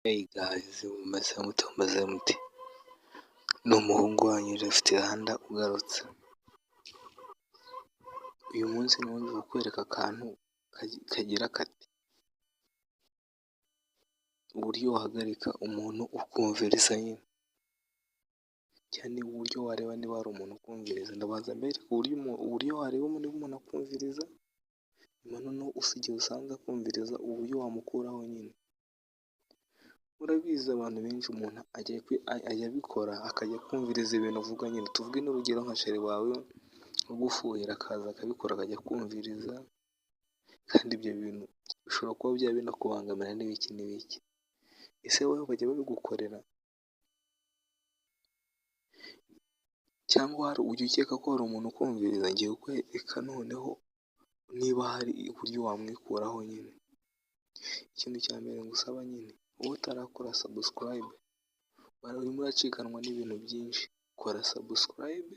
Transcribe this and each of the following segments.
Hey guys, mumeze mute? Ni umuhungu wanyu Left Handa ugarutse. Uyu munsi nongeye kukwereka akantu kagira kati uburyo wahagarika umuntu ukumviriza nyine, cyane uburyo wareba niba hari umuntu ukumviriza. Ndabanza mbereke uburyo wareba umuntu akumviriza, nyuma noneho usigaye usanze akumviriza uburyo wamukuraho nyine. Urabizi abantu benshi umuntu ajya abikora akajya kumviriza ibintu uvuga nyine. Tuvuge n'urugero nka sheri wawe ugufuhira akaza akabikora akajya kumviriza, kandi ibyo bintu bishobora kuba byaba binakubangamira n'ibiki n'ibiki. Ese wowe bajya babigukorera? Cyangwa hari ujya ukeka ko hari umuntu ukumviriza? Ngiye kukwereka noneho niba hari uburyo wamwikuraho nyine. Ikintu cya mbere ngusaba nyine, wowe utarakora subscribe, urimo uracikanwa n'ibintu byinshi. Kora subscribe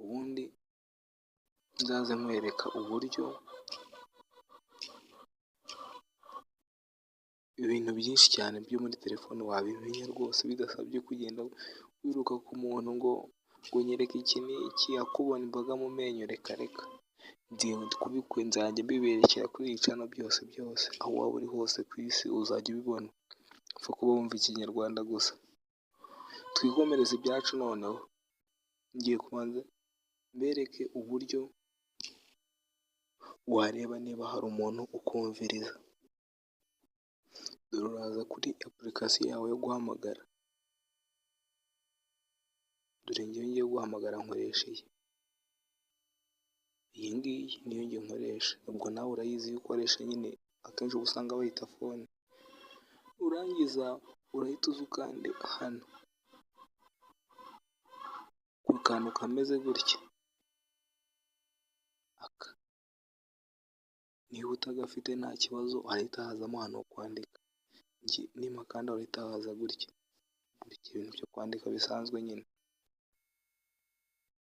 ubundi nzaze nkwereka uburyo ibintu byinshi cyane byo muri telefone wabimenya rwose, bidasabye kugenda wiruka ku muntu ngo nyereke iki n'iki, akubona imboga mu menyo. Reka nzajya mbiberekera kuri iyi channel byose, aho waba uri hose ku isi uzajya ubibona, upfa kuba wumva ikinyarwanda gusa. Twikomereze ibyacu noneho. Ngiye kubanza mbereke uburyo wareba niba hari umuntu ukumviriza. Dore uraza kuri application yawe yo guhamagara. Dore njyewe ngiye guhamagara nkoresha iyi ngiyi niyo njye nkoresha. Ubwo nawe urayizi iyo ukoresha nyine, akenshi uba usanga bayita phone. Urangiza urahita uza ukande hano ku kantu kameze gutya, aka. Niba utagafite nta kibazo, harahita hazamo ahantu ho kwandika. Nimakanda harahita haza gutya ibintu byo kwandika bisanzwe nyine.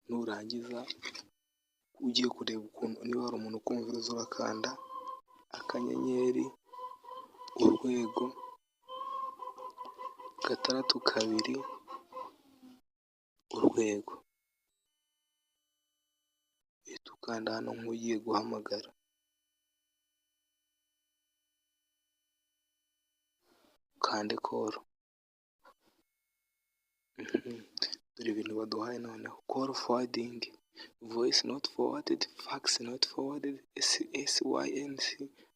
Nurangiza ugiye kureba ukuntu niba hari umuntu ukumviriza, urakanda akanyenyeri urwego 6 2 urwego, uhita ukanda hano nk'ugiye guhamagara. Kande call. Dore ibintu baduhaye noneho: call forwarding, voice not forwarded, fax not forwarded, SYNC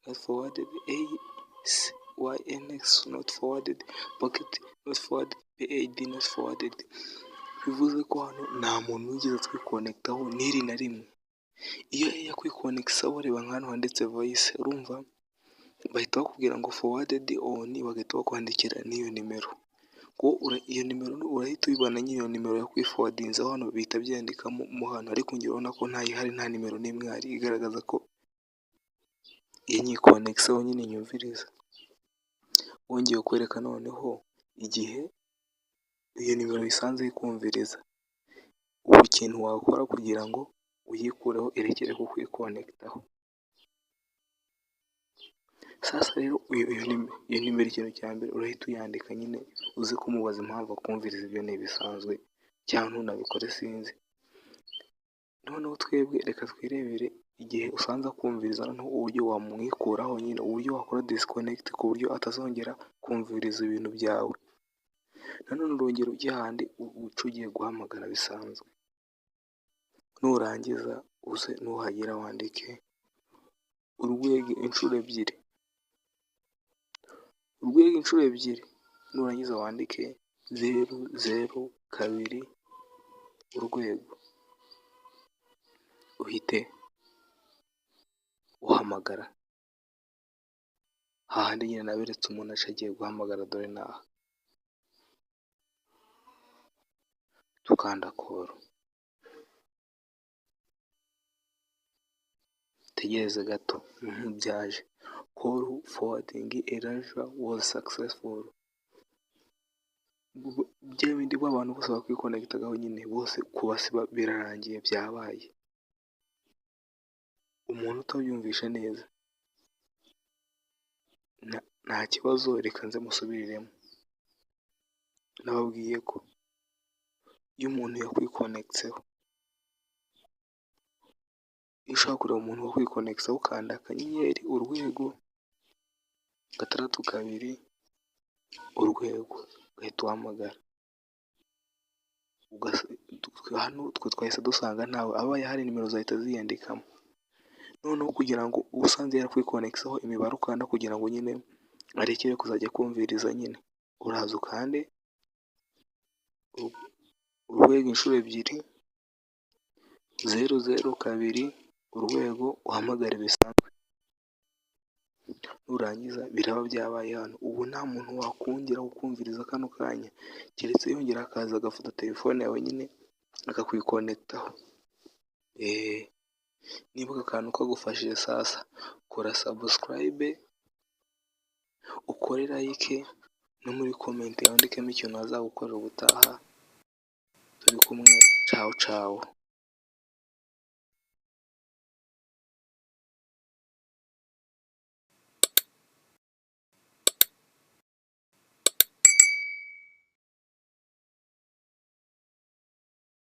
not forwarded, ASYNX not forwarded, packet not forwarded, PAD not forwarded. Bivuze ko hano nta muntu wigeze twikonekitaho n'iri na rimwe. Iyo yakwikonekitaho reba nk'ahantu handitse voice, urumva bahita bakubwira ngo forwarded on, bagahita bakwandikira n'iyo nimero. Iyo nimero urahita uyibona nyine, iyo nimero yo kwiforwardinzaho hano bihita byandikamo hano, ariko njye urabona ko ntayihari, nta nimero n'imwe ihari igaragaza ko yanyikonekitaho nyine nyumviriza. Wongeye kwereka noneho igihe iyo nimero isanze yikumviriza, ubu ikintu wakora kugira ngo uyikureho irekere kukwikonekitaho. Sasa rero iyo nimero, ikintu cya mbere urahita uyandika nyine, uze kumubaza impamvu akumviriza. Ibyo ni ibisanzwe, cyangwa ntunabikore sinzi. Noneho twebwe reka twirebere igihe usanze akumviriza, noneho uburyo wamwikuraho nyine, uburyo wakora disconnect ku buryo atazongera kumviriza ibintu byawe. Nanone urongera ujye ahandi uca ugiye guhamagara bisanzwe. Nurangiza uze nuhagera wandike urwego inshuro ebyiri. Nurangiza wandike 002 urwego, uhite uhamagara hahandi nyine naberetse umuntu agiye guhamagara. Dore naha tukanda call, tegereze gato. Byaje. Call forwarding erasure was successful. Bya bindi abantu bose bakwikonekitagaho nyine, bose kubasiba birarangiye, byabaye. Umuntu utabyumvisha neza nta kibazo, reka nze musubiriremo. Nababwiye ko iyo umuntu yakwikonegitseho, iyo ushaka kureba umuntu wakwikonegitseho ukanda akanyenyeri urwego 6 2 urwego ugahita uhamagara. Hano twe twahise dusanga ntawe, abaye hari nimero zahita ziyandikamo. Noneho kugira ngo usanze yarakwikonegitseho, imibare ukanda kugira ngo nyine arekere kuzajya kumviriza, nyine uraza ukande urwego inshuro 2 002 urwego uhamagare bisanzwe. Nurangiza biraba byabaye hano. Ubu nta muntu wakongera kukumviriza kano kanya, keretse yongera akaza agafata telefone yawe nyine akakwikonegitaho. Niba aka kantu kagufashije sasa, kora subscribe, ukore like, no muri comment wandikemo ikintu wazagukorera ubutaha. Turi kumwe, ciao ciao.